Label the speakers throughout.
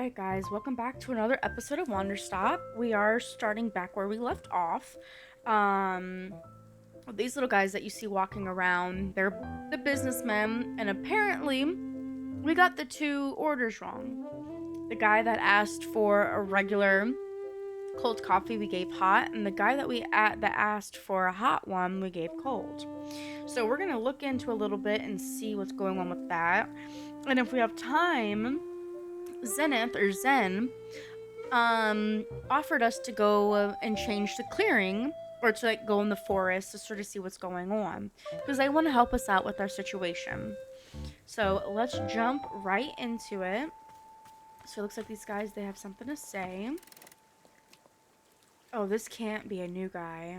Speaker 1: Alright guys, welcome back to another episode of Wanderstop. We are starting back where we left off. Um, these little guys that you see walking around, they're the businessmen, and apparently we got the two orders wrong. The guy that asked for a regular cold coffee, we gave hot, and the guy that asked for a hot one, we gave cold. So we're gonna look into a little bit and see what's going on with that. And if we have time, Zen offered us to go and change the clearing, or to like go in the forest to sort of see what's going on, because they want to help us out with our situation. So let's jump right into it. So it looks like these guys, they have something to say. Oh, this can't be a new guy.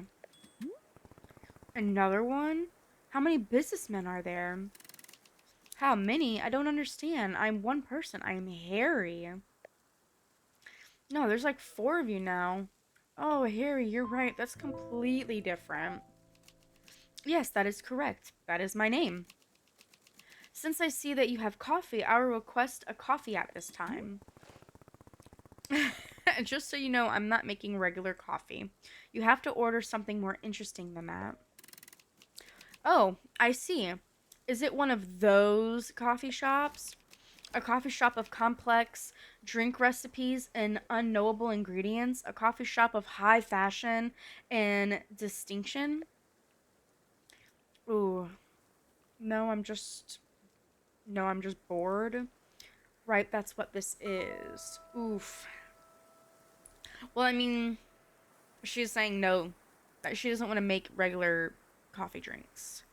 Speaker 1: Another one? How many businessmen are there? How many? I don't understand. I'm one person. I'm Harry. No, there's like 4 of you now. Oh, Harry, you're right. That's completely different. Yes, that is correct. That is my name. Since I see that you have coffee, I will request a coffee at this time. Just so you know, I'm not making regular coffee. You have to order something more interesting than that. Oh, I see. Is it one of those coffee shops? A coffee shop of complex drink recipes and unknowable ingredients? A coffee shop of high fashion and distinction? Ooh. No, I'm just... No, I'm just bored. Right, that's what this is. Oof. Well, I mean, she's saying no. That she doesn't want to make regular coffee drinks.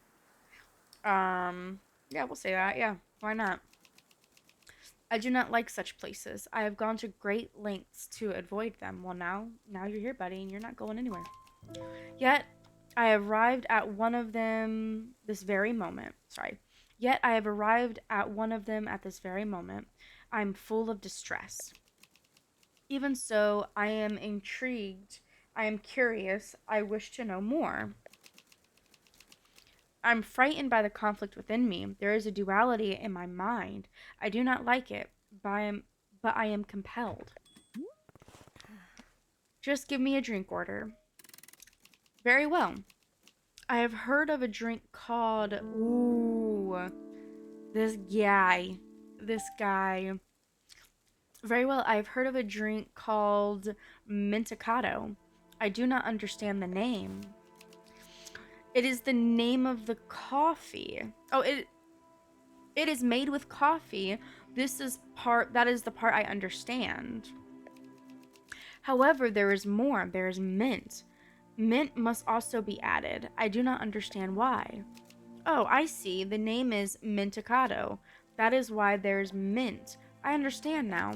Speaker 1: Yeah, we'll say that. Yeah, why not? I do not like such places. I have gone to great lengths to avoid them. Well, now you're here, buddy, and you're not going anywhere. Yet, I have arrived at one of them this very moment. Sorry. Yet, I have arrived at one of them at this very moment. I'm full of distress. Even so, I am intrigued. I am curious. I wish to know more. I'm frightened by the conflict within me. There is a duality in my mind. I do not like it, but I am compelled. Just give me a drink order. Very well. I have heard of a drink called... Ooh. This guy. This guy. Very well. I have heard of a drink called Mentacado. I do not understand the name. It is the name of the coffee. Oh, it is made with coffee. That is the part I understand. However, there is more. There is mint. Mint must also be added. I do not understand why. Oh, I see. The name is Mentacado. That is why there's mint. I understand now.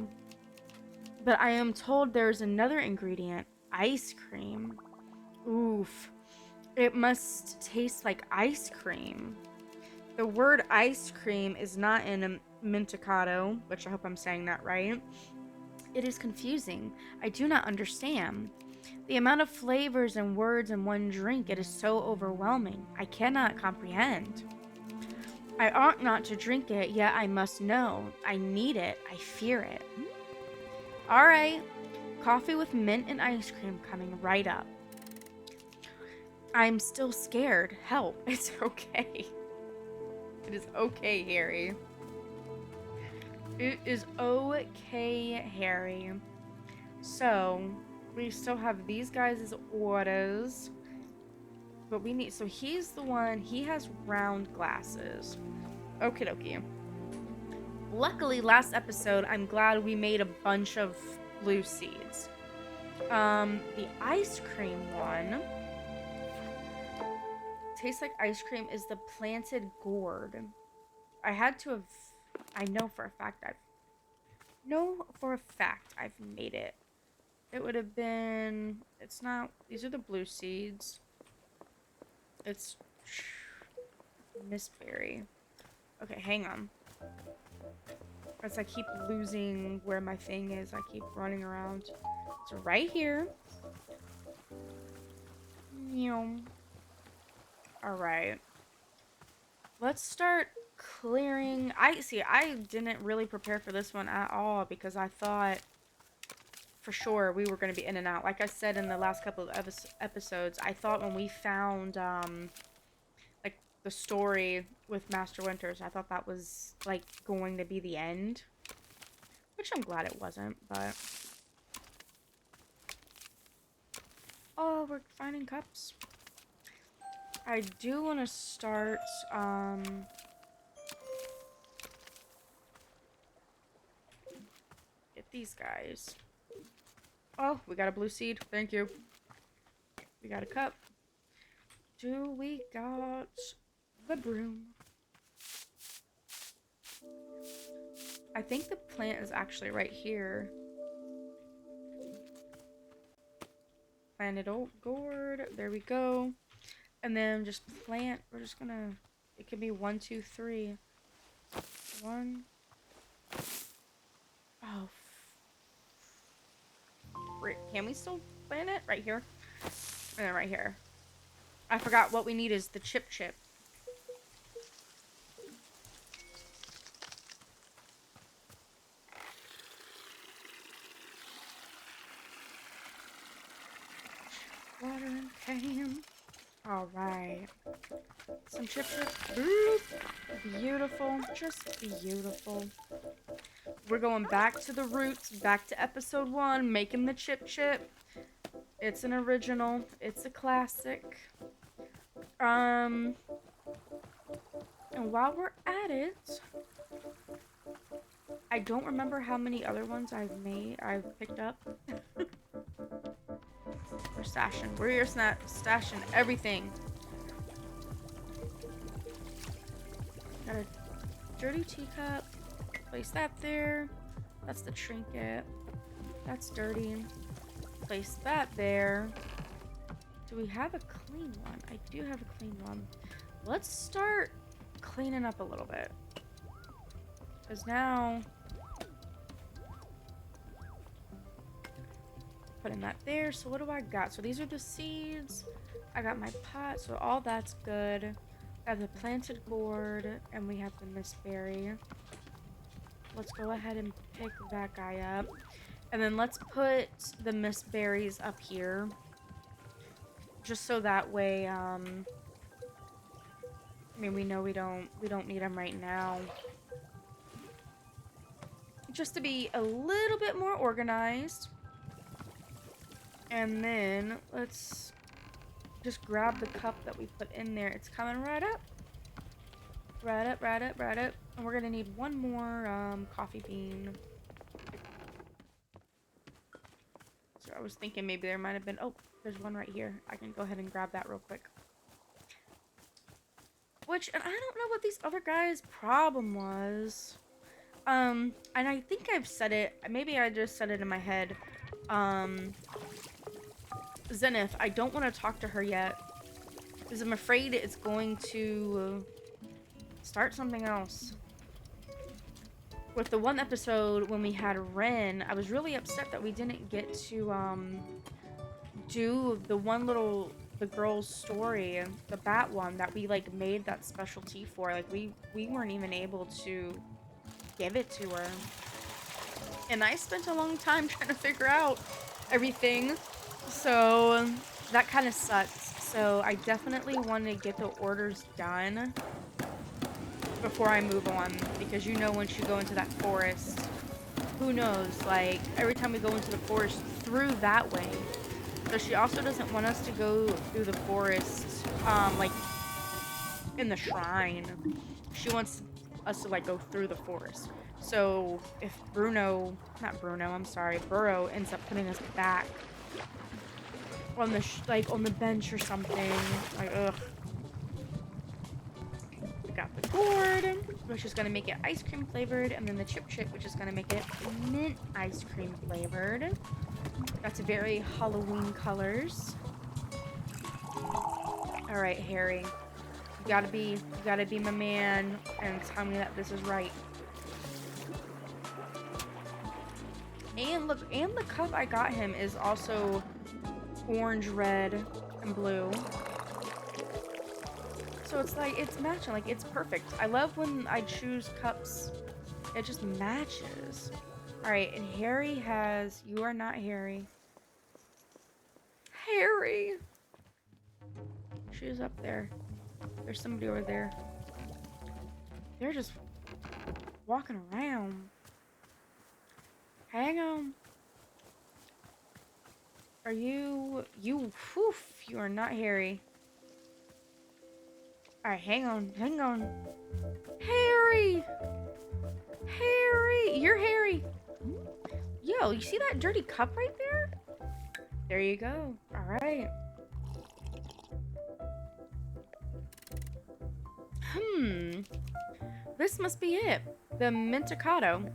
Speaker 1: But I am told there's another ingredient. Ice cream. Oof. It must taste like ice cream. The word ice cream is not in a Mentacado, which I hope I'm saying that right. It is confusing. I do not understand. The amount of flavors and words in one drink, it is so overwhelming. I cannot comprehend. I ought not to drink it, yet I must know. I need it. I fear it. Alright. Coffee with mint and ice cream coming right up. I'm still scared. Help. It's okay. It is okay, Harry. It is okay, Harry. So, we still have these guys' orders. But we need... So, he's the one... He has round glasses. Okie dokie. Luckily, last episode, I'm glad we made a bunch of blue seeds. The ice cream one... Tastes like ice cream is the planted gourd. I had to have... I know for a fact I've made it. It would have been... It's not... These are the blue seeds. It's... Miss Berry. Okay, hang on. As I keep losing where my thing is, I keep running around. So right here. Alright. Let's start clearing. I didn't really prepare for this one at all because I thought for sure we were going to be in and out. Like I said in the last couple of episodes, I thought when we found like the story with Master Winters, I thought that was like going to be the end, which I'm glad it wasn't. But oh, we're finding cups. I do want to start get these guys. Oh, we got a blue seed. Thank you. We got a cup. Do we got the broom? I think the plant is actually right here. Planted old gourd. There we go. And then just plant. We're just gonna. It could be 1, 2, 3. 1. Oh. Can we still plant it? Right here. And then right here. I forgot what we need is the chip. Water and can. Alright. Some chip. Ooh, beautiful. Just beautiful. We're going back to the roots, back to episode 1, making the chip. It's an original. It's a classic. And while we're at it, I don't remember how many other ones I've picked up. We're stashing. We're here stashing everything. Got a dirty teacup. Place that there. That's the trinket. That's dirty. Place that there. Do we have a clean one? I do have a clean one. Let's start cleaning up a little bit. Because now... putting that there. So what do I got? So these are the seeds. I got my pot. So all that's good. I have the planted gourd. And we have the mistberry. Let's go ahead and pick that guy up. And then let's put the mistberries up here. Just so that way, I mean, we know we don't need them right now. Just to be a little bit more organized. And then let's just grab the cup that we put in there. It's coming right up. Right up. And we're gonna need one more coffee bean. So I was thinking maybe there might have been... oh, there's one right here. I can go ahead and grab that real quick. Which, and I don't know what these other guys' problem was. And I think I've said it. Maybe I just said it in my head. Zenith, I don't want to talk to her yet. Because I'm afraid it's going to start something else. With the one episode when we had Ren, I was really upset that we didn't get to do the girl's story, the bat one that we like made that specialty for. Like we weren't even able to give it to her. And I spent a long time trying to figure out everything. So that kind of sucks. So I definitely want to get the orders done before I move on, because you know once you go into that forest, who knows, like every time we go into the forest through that way. So she also doesn't want us to go through the forest like in the shrine. She wants us to like go through the forest. So if Burrow ends up putting us back on the on the bench or something, like ugh. We got the gourd, which is gonna make it ice cream flavored, and then the chip, which is gonna make it mint ice cream flavored. That's very Halloween colors. All right, Harry, you gotta be my man and tell me that this is right. And look, and the cup I got him is also orange, red, and blue. So So it's like, it's matching. Like, it's perfect. I love when I choose cups. It just matches. Alright, and Harry has... You are not Harry. Harry! She's up there. There's somebody over there. They're just walking around. Hang on. Are you... You... Whew, you are not Harry. Alright, hang on. Hang on. Harry! Harry! You're Harry! Yo, you see that dirty cup right there? There you go. Alright. This must be it. The mentacado.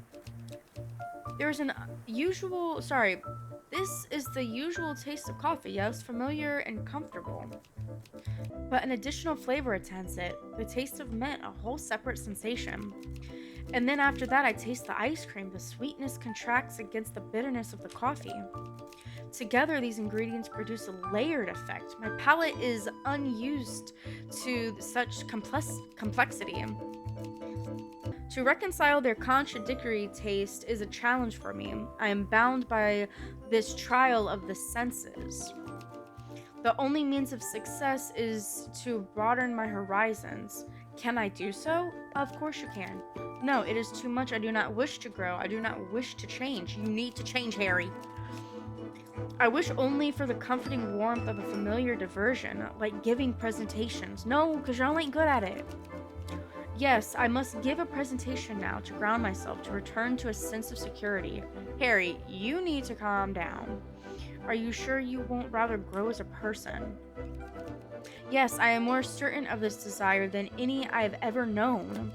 Speaker 1: There's an usual... Sorry. This is the usual taste of coffee. Yes, familiar and comfortable. But an additional flavor attends it. The taste of mint, a whole separate sensation. And then after that, I taste the ice cream. The sweetness contracts against the bitterness of the coffee. Together, these ingredients produce a layered effect. My palate is unused to such complexity. To reconcile their contradictory taste is a challenge for me. I am bound by this trial of the senses. The only means of success is to broaden my horizons. Can I do so? Of course you can. No, it is too much. I do not wish to grow. I do not wish to change. You need to change, Harry. I wish only for the comforting warmth of a familiar diversion, like giving presentations. No, because y'all ain't good at it. Yes, I must give a presentation now to ground myself, to return to a sense of security. Harry, you need to calm down. Are you sure you won't rather grow as a person? Yes, I am more certain of this desire than any I have ever known.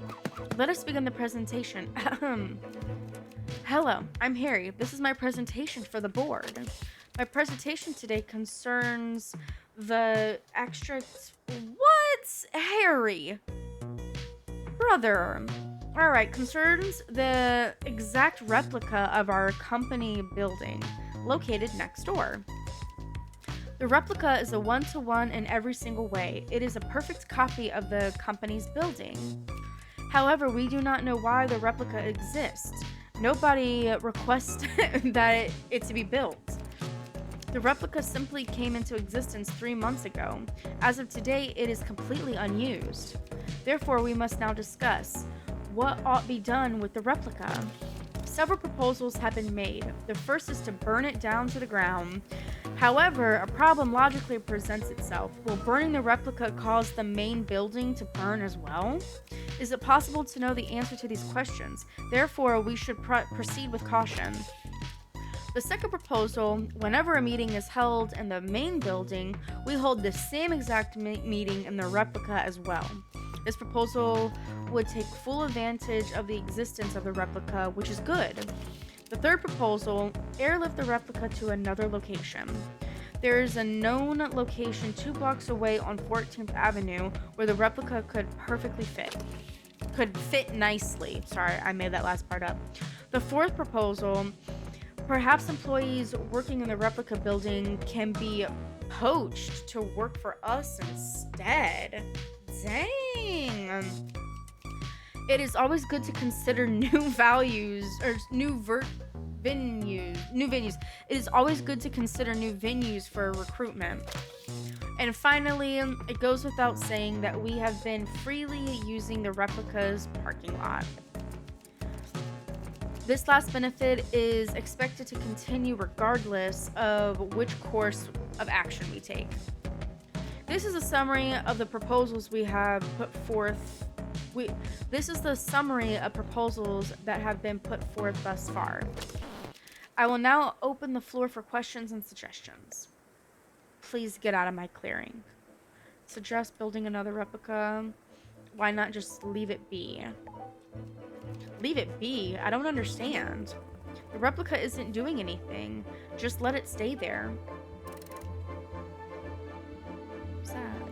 Speaker 1: Let us begin the presentation. Hello, I'm Harry. This is my presentation for the board. My presentation today concerns the extract... What? Harry? Brother. Alright, concerns the exact replica of our company building, located next door. The replica is a one-to-one in every single way. It is a perfect copy of the company's building. However, we do not know why the replica exists. Nobody requests that it to be built. The replica simply came into existence 3 months ago. As of today, it is completely unused. Therefore, we must now discuss what ought be done with the replica. Several proposals have been made. The first is to burn it down to the ground. However, a problem logically presents itself. Will burning the replica cause the main building to burn as well? Is it possible to know the answer to these questions? Therefore, we should proceed with caution. The second proposal, whenever a meeting is held in the main building, we hold the same exact meeting in the replica as well. This proposal would take full advantage of the existence of the replica, which is good. The third proposal, airlift the replica to another location. There is a known location 2 blocks away on 14th Avenue where the replica could perfectly fit. Could fit nicely. Sorry, I made that last part up. The fourth proposal, perhaps employees working in the replica building can be poached to work for us instead. Dang. It is always good to consider new values or new venues. It is always good to consider new venues for recruitment. And finally, it goes without saying that we have been freely using the replica's parking lot. This last benefit is expected to continue regardless of which course of action we take. This is a summary of the proposals we have put forth. This is the summary of proposals that have been put forth thus far. I will now open the floor for questions and suggestions. Please get out of my clearing. Suggest building another replica. Why not just leave it be? Leave it be? I don't understand. The replica isn't doing anything. Just let it stay there. Sad.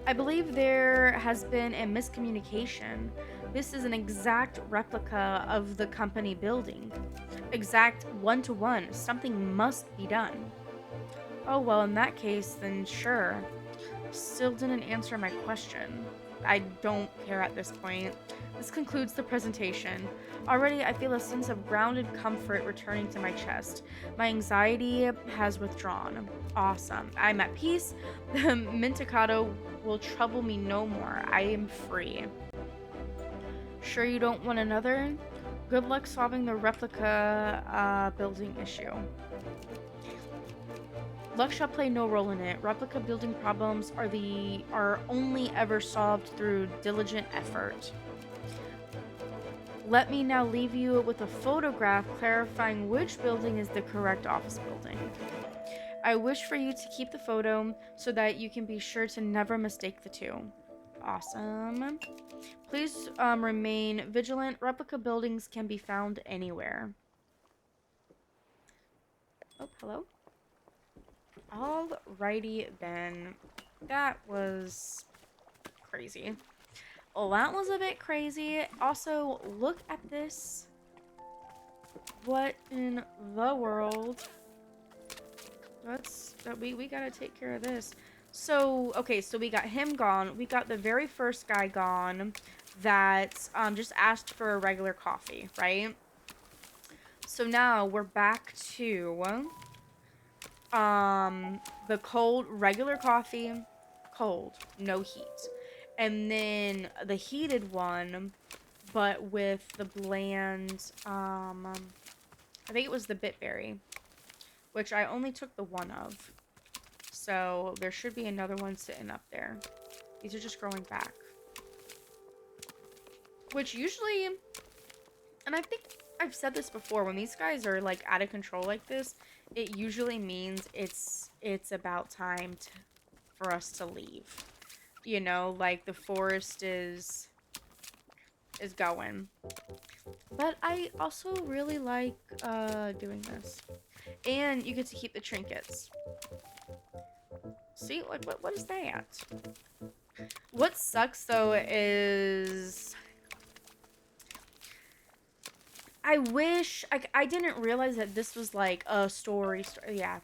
Speaker 1: I believe there has been a miscommunication. This is an exact replica of the company building. Exact one-to-one. Something must be done. Oh, well, in that case, then sure. still didn't answer my question. I don't care at this point. This concludes the presentation. Already, I feel a sense of grounded comfort returning to my chest. My anxiety has withdrawn. Awesome. I'm at peace. The menticado will trouble me no more. I am free. Sure you don't want another? Good luck solving the replica building issue. Luck shall play no role in it. Replica building problems are only ever solved through diligent effort. Let me now leave you with a photograph clarifying which building is the correct office building. I wish for you to keep the photo so that you can be sure to never mistake the two. Awesome. Please remain vigilant. Replica buildings can be found anywhere. Oh, hello. Alrighty then. That was crazy. Well, that was a bit crazy. Also, look at this. What in the world? We gotta take care of this. So, okay, so we got him gone. We got the very first guy gone that just asked for a regular coffee, right? So now we're back to the cold regular coffee, cold, no heat. And then the heated one, but with the bland I think it was the bitberry, which I only took the one of. So there should be another one sitting up there. These are just growing back. Which usually, and I think I've said this before, when these guys are like out of control like this, it usually means it's about time for us to leave. You know, like the forest is going. But I also really like doing this. And you get to keep the trinkets. See, like, what is that? What sucks, though, is I wish I didn't realize that this was like a story. Yeah,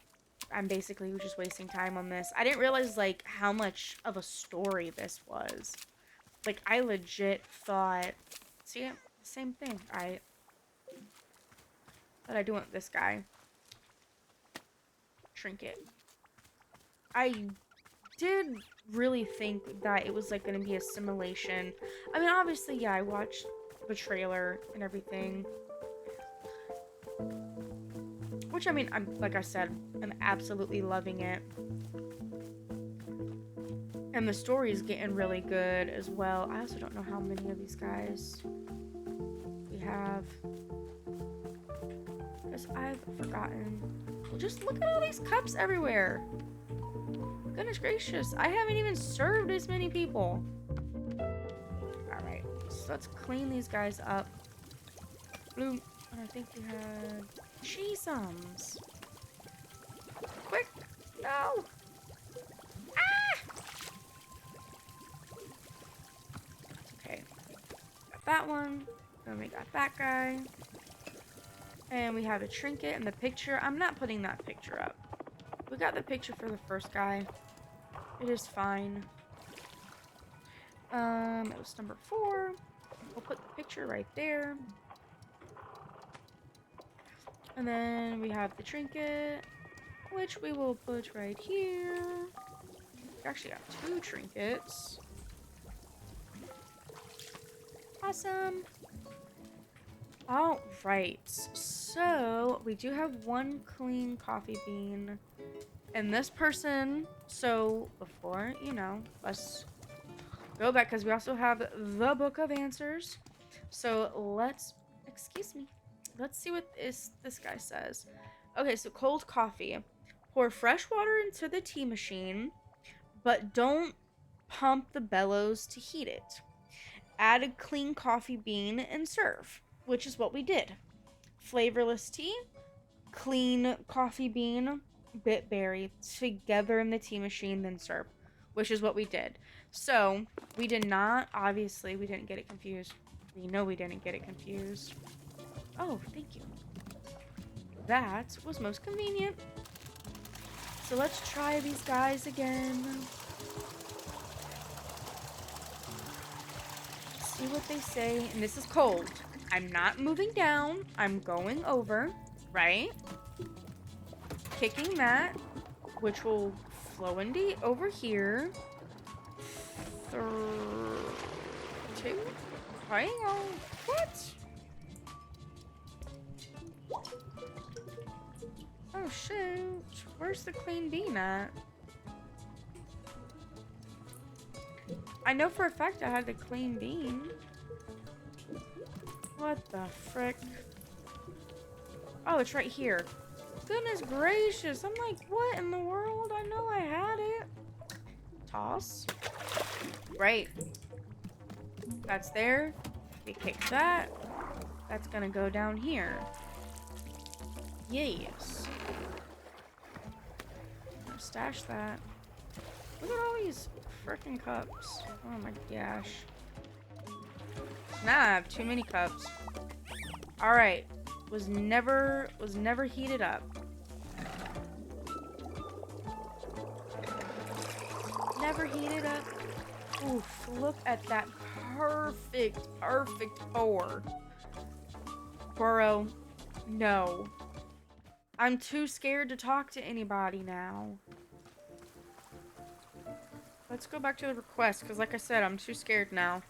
Speaker 1: I'm basically just wasting time on this. I didn't realize like how much of a story this was. Like, I legit thought, see, same thing. But I do want this guy. Trinket. I did really think that it was like going to be a simulation. I mean, obviously, yeah, I watched the trailer and everything. Which, I mean, like I said, I'm absolutely loving it. And the story is getting really good as well. I also don't know how many of these guys we have. Because I've forgotten. Well, just look at all these cups everywhere. Goodness gracious. I haven't even served as many people. Alright. So let's clean these guys up. Bloom. And I think we had cheesums. Quick. No. Okay, got that one. Then we got that guy. And we have a trinket and the picture. I'm not putting that picture up. We got the picture for the first guy. It is fine. It was number 4. We'll put the picture right there. And then we have the trinket, which we will put right here. We actually got 2 trinkets. Awesome. Alright, so we do have 1 clean coffee bean. And this person, so before, you know, let's go back because we also have the book of answers. So let's, excuse me, let's see what this guy says. Okay, so cold coffee. Pour fresh water into the tea machine, but don't pump the bellows to heat it. Add a clean coffee bean and serve, which is what we did. Flavorless tea, clean coffee bean, bitberry together in the tea machine, then serve, which is what we did. So we did not, obviously, we didn't get it confused. We know we didn't get it confused. Oh, thank you. That was most convenient. So let's try these guys again. see what they say. And this is cold. I'm not moving down. I'm going over, right? Kicking that, which will flow into over here. Two. Hang on. What? Oh shoot. Where's the clean bean at? I know for a fact I had the clean bean. What the frick? Oh, it's right here. Goodness gracious. I'm like, what in the world? I know I had it. Toss. Right. That's there. We kick that. That's gonna go down here. Yes. Stash that. Look at all these freaking cups. Oh my gosh. Nah, I have too many cups. Alright. Was never heated up. Never heated up. Oof, look at that perfect pour. Bro, no. I'm too scared to talk to anybody now. Let's go back to the request, because like I said, I'm too scared now.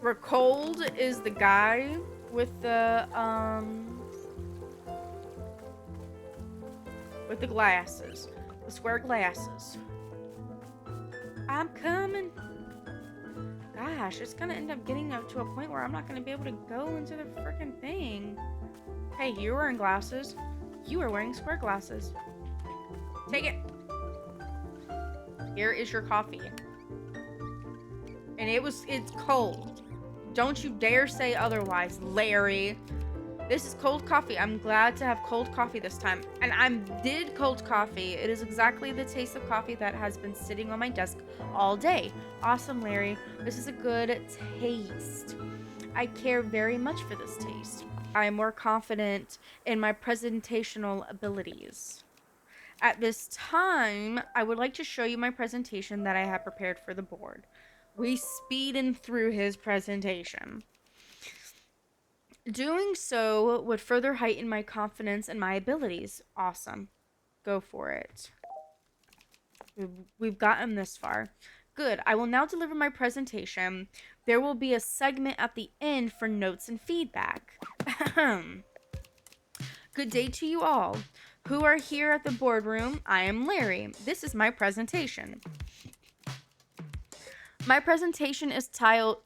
Speaker 1: Recold is the guy with the glasses. The square glasses. I'm coming. Gosh, it's gonna end up getting up to a point where I'm not gonna be able to go into the freaking thing. Hey, you're wearing glasses. You are wearing square glasses. Take it. Here is your coffee. And it's cold. Don't you dare say otherwise, Larry. This is cold coffee. I'm glad to have cold coffee this time. And I did cold coffee. It is exactly the taste of coffee that has been sitting on my desk all day. Awesome, Larry. This is a good taste. I care very much for this taste. I am more confident in my presentational abilities. At this time, I would like to show you my presentation that I have prepared for the board. We speeding through his presentation. Doing so would further heighten my confidence in my abilities. Awesome. Go for it. We've gotten this far. Good. I will now deliver my presentation. There will be a segment at the end for notes and feedback. Good day to you all who are here at the boardroom. I am Larry. This is my presentation. My presentation is titled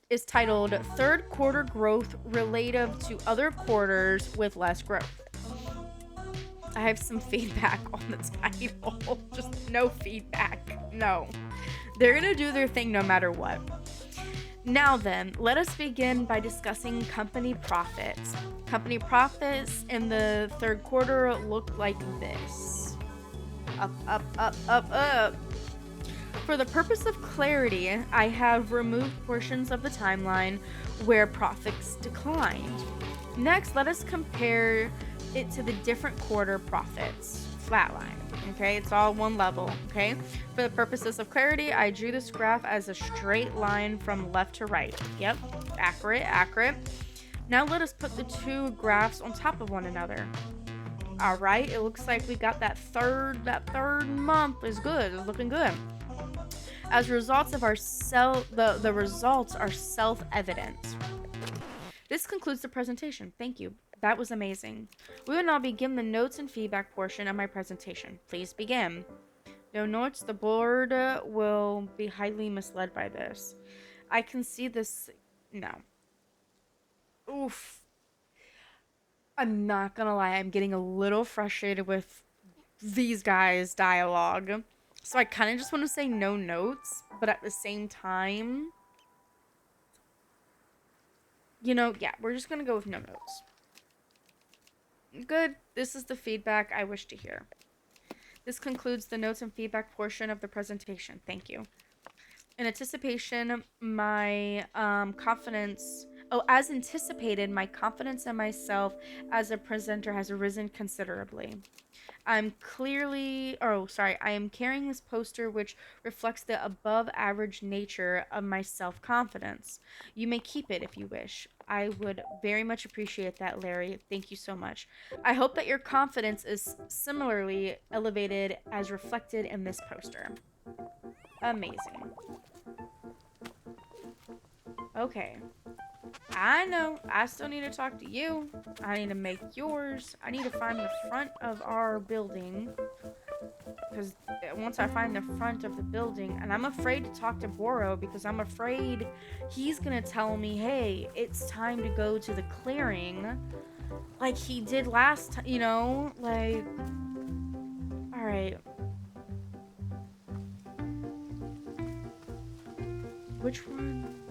Speaker 1: Third Quarter Growth Relative to Other Quarters with Less Growth. I have some feedback on the title. Just no feedback. No. They're going to do their thing no matter what. Now then, let us begin by discussing company profits. Company profits in the third quarter look like this. Up, up, up, up, up. For the purpose of clarity, I have removed portions of the timeline where profits declined. Next, let us compare it to the different quarter profits. Flatline. Okay, it's all one level. Okay, for the purposes of clarity, I drew this graph as a straight line from left to right. Yep, accurate. Now let us put the two graphs on top of one another. All right, it looks like we got that third month is good. It's looking good. As results of our the results are self-evident. This concludes the presentation. Thank you. That was amazing. We will now begin the notes and feedback portion of my presentation. Please begin. No notes. The board will be highly misled by this. I can see this. No. Oof. I'm not gonna lie. I'm getting a little frustrated with these guys' dialogue. So I kind of just want to say no notes, but at the same time, yeah, we're just going to go with no notes. Good. This is the feedback I wish to hear. This concludes the notes and feedback portion of the presentation. Thank you. In anticipation, my confidence... Oh, as anticipated, my confidence in myself as a presenter has risen considerably. I am carrying this poster which reflects the above average nature of my self confidence. You may keep it if you wish. I would very much appreciate that, Larry. Thank you so much. I hope that your confidence is similarly elevated as reflected in this poster. Amazing. Okay. I know. I still need to talk to you. I need to make yours. I need to find the front of our building. Because once I find the front of the building, and I'm afraid to talk to Boro because I'm afraid he's going to tell me, hey, it's time to go to the clearing. Like he did last time, you know? Like, alright. Which one?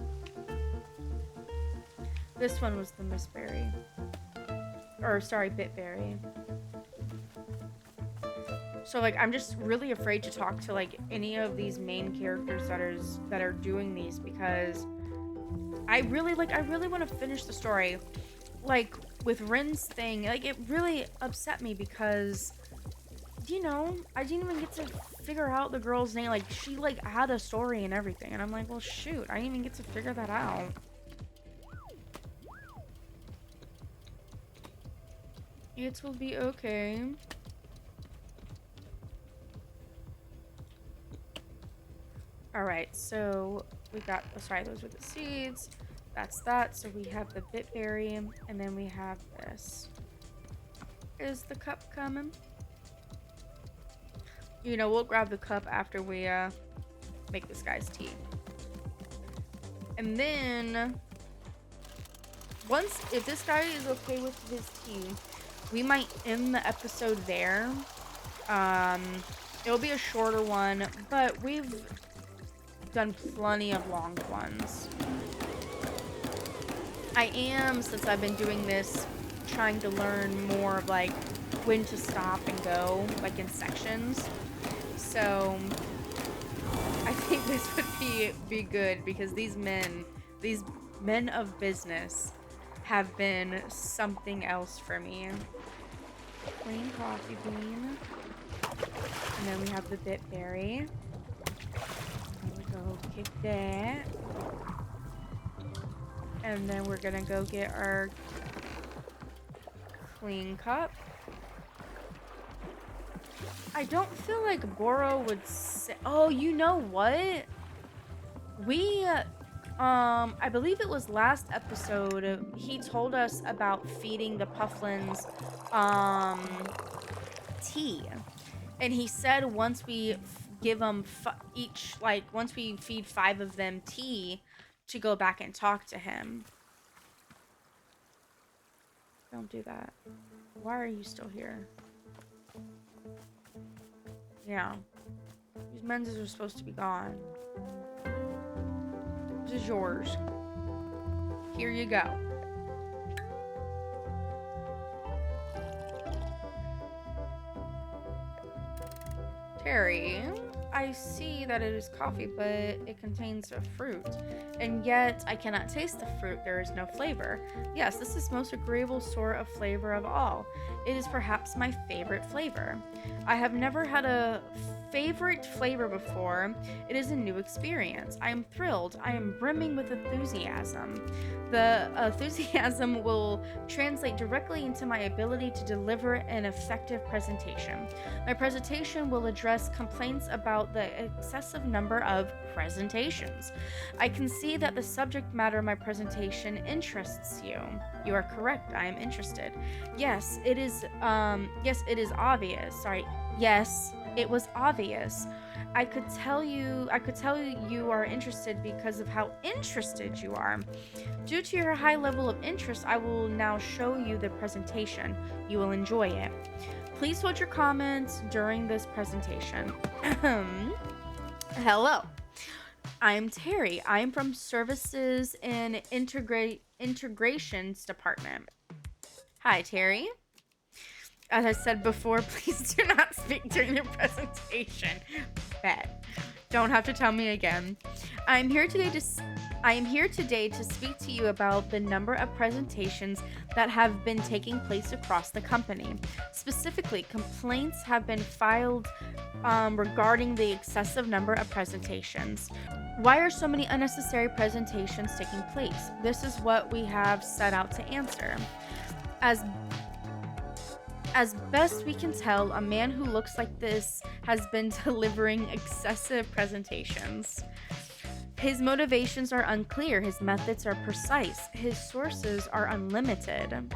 Speaker 1: This one was the Miss Berry. Or, sorry, Bitberry. So, like, I'm just really afraid to talk to, like, any of these main characters that are doing these because I really want to finish the story. Like, with Rin's thing, like, it really upset me because, you know, I didn't even get to figure out the girl's name. Like, she, like, had a story and everything. And I'm like, well, shoot, I didn't even get to figure that out. It will be okay. Alright, so we got, oh, sorry, those were the seeds. That's that. So we have the Bitberry, and then we have this. Is the cup coming? You know, we'll grab the cup after we make this guy's tea. And then, if this guy is okay with his tea, we might end the episode there. It'll be a shorter one, but we've done plenty of long ones. I am, since I've been doing this, trying to learn more of like when to stop and go, like in sections. So I think this would be good because these men of business have been something else for me. Plain coffee bean. And then we have the Bitberry. There we go, kick that. And then we're gonna go get our clean cup. I don't feel like Boro would say, oh, you know what? We, I believe it was last episode, he told us about feeding the Pufflins, tea. And he said once we give them once we feed 5 of them tea, to go back and talk to him. Don't do that. Why are you still here? Yeah. These menses are supposed to be gone. This is yours. Here you go. Terry, I see that it is coffee, but it contains a fruit. And yet, I cannot taste the fruit. There is no flavor. Yes, this is the most agreeable sort of flavor of all. It is perhaps my favorite flavor. I have never had a favorite flavor before. It is a new experience. I am thrilled. I am brimming with enthusiasm. The enthusiasm will translate directly into my ability to deliver an effective presentation. My presentation will address complaints about the excessive number of presentations. I can see that the subject matter of my presentation interests you. You are correct. I am interested. Yes, it is obvious. Sorry. Yes, it was obvious. I could tell you are interested because of how interested you are. Due to your high level of interest, I will now show you the presentation. You will enjoy it. Please hold your comments during this presentation. Hello. I'm Terry. I'm from Services and Integrations Department. Hi, Terry. As I said before, please do not speak during your presentation. Bet. Don't have to tell me again. I'm here today I am here today to speak to you about the number of presentations that have been taking place across the company. Specifically, complaints have been filed regarding the excessive number of presentations. Why are so many unnecessary presentations taking place? This is what we have set out to answer. As best we can tell, a man who looks like this has been delivering excessive presentations. His motivations are unclear, his methods are precise, his sources are unlimited.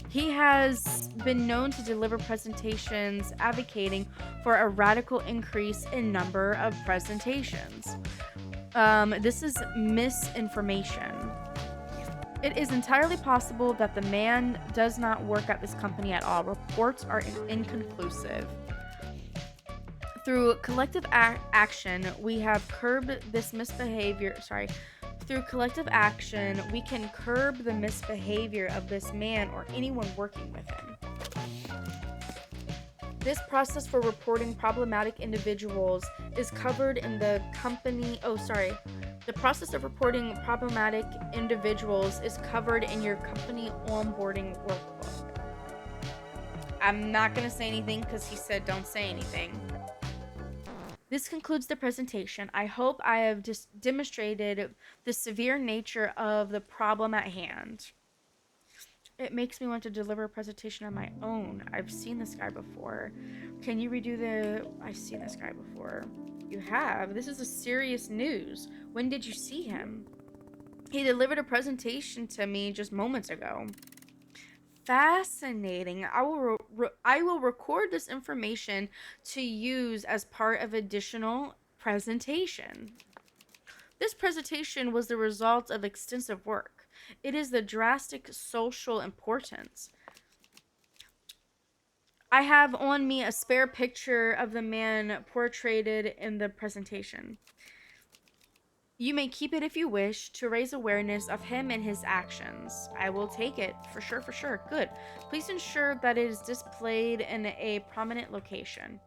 Speaker 1: He has been known to deliver presentations advocating for a radical increase in number of presentations. This is misinformation. It is entirely possible that the man does not work at this company at all. Reports are inconclusive. Through collective action, we have curbed this misbehavior. Through collective action, we can curb the misbehavior of this man or anyone working with him. This process for reporting problematic individuals is covered in the company. The process of reporting problematic individuals is covered in your company onboarding workbook. I'm not going to say anything because he said don't say anything. This concludes the presentation. I hope I have just demonstrated the severe nature of the problem at hand. It makes me want to deliver a presentation on my own. I've seen this guy before. Can you redo the... I've seen this guy before. You have? This is a serious news. When did you see him? He delivered a presentation to me just moments ago. Fascinating. I will record this information to use as part of additional presentation. This presentation was the result of extensive work. It is the drastic social importance. I have on me a spare picture of the man portrayed in the presentation. You may keep it if you wish to raise awareness of him and his actions. I will take it, for sure. Good. Please ensure that it is displayed in a prominent location.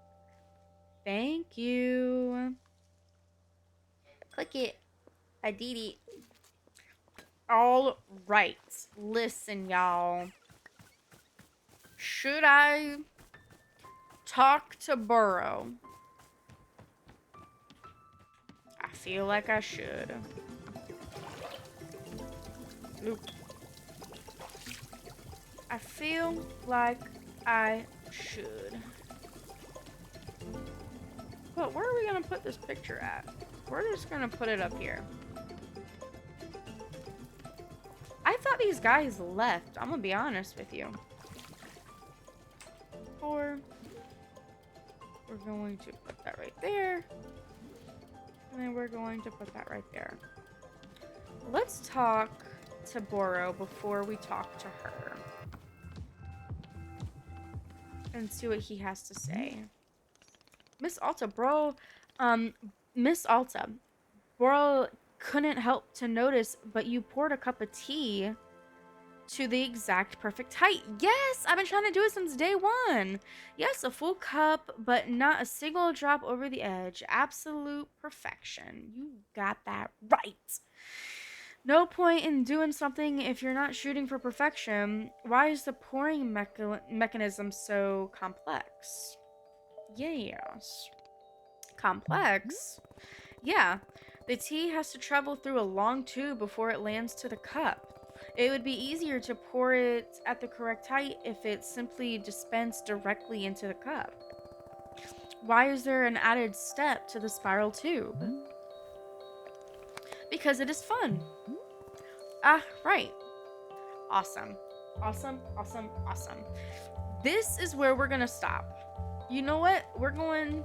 Speaker 1: Thank you. Click it. I did it. All right. Listen, y'all. Should I talk to Burrow? I feel like I should. Oop. I feel like I should. But where are we gonna put this picture at? We're just gonna put it up here. I thought these guys left. I'm gonna be honest with you. Or we're going to put that right there. And then we're going to put that right there. Let's talk to Boro before we talk to her. And see what he has to say. Miss Alta, bro. Miss Alta. Boro couldn't help to notice, but you poured a cup of tea to the exact perfect height. Yes, I've been trying to do it since day one. Yes, a full cup, but not a single drop over the edge. Absolute perfection. You got that right. No point in doing something if you're not shooting for perfection. Why is the pouring mechanism so complex? Yes. Complex? Yeah. The tea has to travel through a long tube before it lands to the cup. It would be easier to pour it at the correct height if it simply dispensed directly into the cup. Why is there an added step to the spiral tube? Because it is fun. Ah, right. Awesome. Awesome. This is where we're gonna stop. You know what? We're going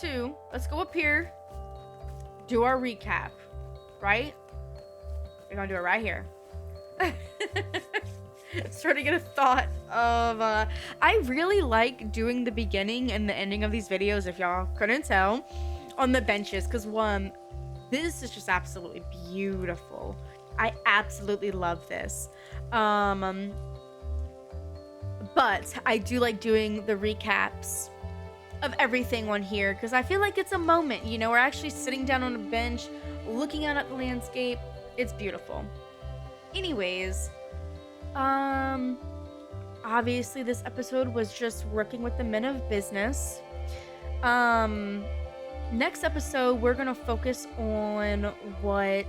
Speaker 1: to, let's go up here, do our recap, right? We're gonna do it right here. Starting to get a thought of I really like doing the beginning and the ending of these videos, if y'all couldn't tell, on the benches, because one, this is just absolutely beautiful. I absolutely love this. But I do like doing the recaps of everything on here because I feel like it's a moment, you know, we're actually sitting down on a bench looking out at the landscape. It's beautiful. Anyways, obviously this episode was just working with the men of business. Next episode, we're gonna focus on what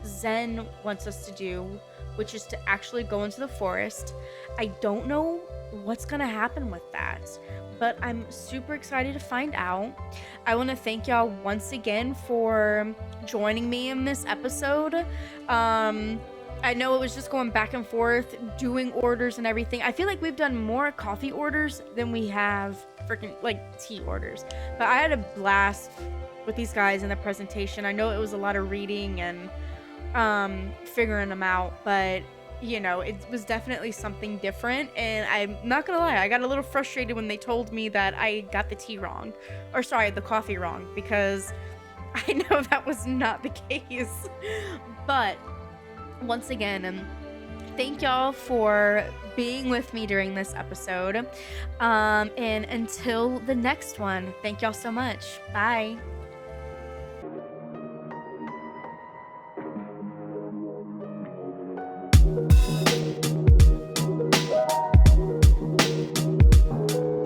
Speaker 1: Zen wants us to do, which is to actually go into the forest. I don't know what's gonna happen with that, but I'm super excited to find out. I want to thank y'all once again for joining me in this episode. I know it was just going back and forth, doing orders and everything. I feel like we've done more coffee orders than we have freaking like tea orders. But I had a blast with these guys in the presentation. I know it was a lot of reading and figuring them out, but you know, it was definitely something different. And I'm not gonna lie, I got a little frustrated when they told me that I got the tea wrong, or sorry, the coffee wrong, because I know that was not the case. But once again, thank y'all for being with me during this episode. And until the next one, thank y'all so much. Bye.